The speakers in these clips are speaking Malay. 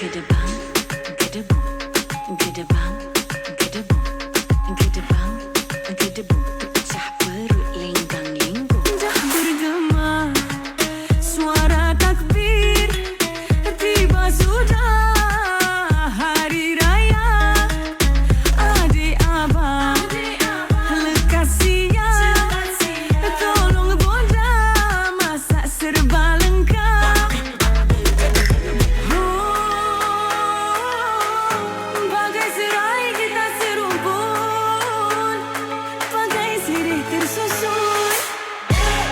Gedebang, gedebung, gedebang, gedebung, gedebang, gedebung. Pecah perut lingkang-lingkung. Dah bergema suara takbir, tiba sudah hari raya. Adik abang lekas siap, tolong bonda masak serba lengkap. Bagai serai kita serumpun, bagai sirih tersusun.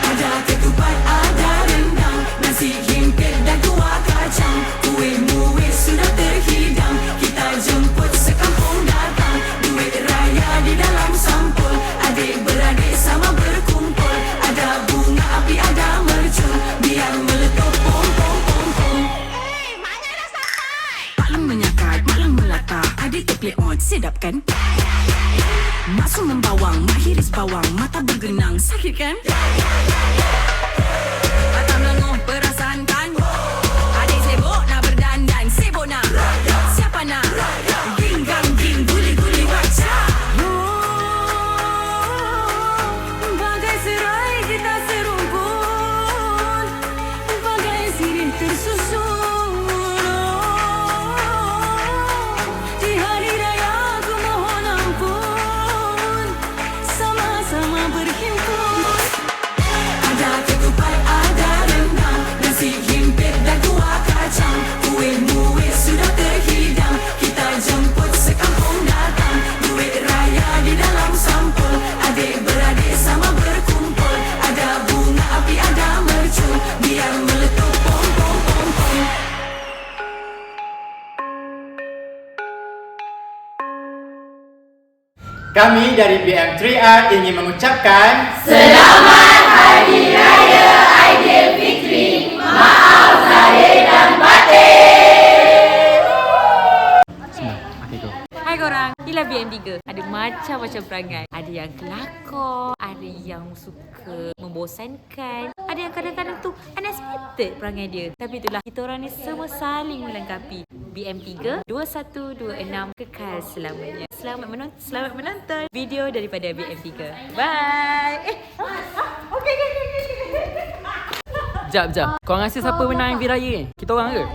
Ada ketupat, ada rendang, nasi himpit dan kuah kacang. Kuih muih sudah terhidang, kita jemput sekampung datang. Duit raya di dalam sampul, adik-beradik sama berkumpul. Ada bunga api, ada mercun, biar meletup pom pom pom pom. Maklum menyakat, maklum melata, adik terplay on, sedap kan? Masuk membawang, mak hiris bawang, mata bergenang, sakit kan? Mata melenguh perasaan kan? Adik sibuk nak berdandan, sibuk nak siapa nak? Ginggang ging, guli-guli wajah. Bagai serai kita serumpun, bagai sirih tersusun. Di hari raya aku mohon ampun, sama-sama berhimpun. Ada ketupat, ada rendang, nasi himpit dan kuah kacang. Kuih muih sudah terhidang, kita jemput sekampung datang. Duit raya di dalam sampul, adik-beradik sama berkumpul. Ada bunga api, ada mercun, biar meletup pom pom pom pom. Kami dari BM3R ingin mengucapkan Selamat Hari Raya Aidilfitri. Maaf zahir dan batin. Hai korang, inilah BM3. Ada macam-macam perangai. Ada yang kelakar, ada yang suka membosankan, ada yang kadang-kadang tu unexpected perangai dia. Tapi itulah, kita orang ni semua saling melengkapi. BM3 2126 kekal selamanya. Selamat menonton video daripada BM3. Bye. Okay. Jap. Korang rasa siapa menang MV Raya ni? Kita orang ke?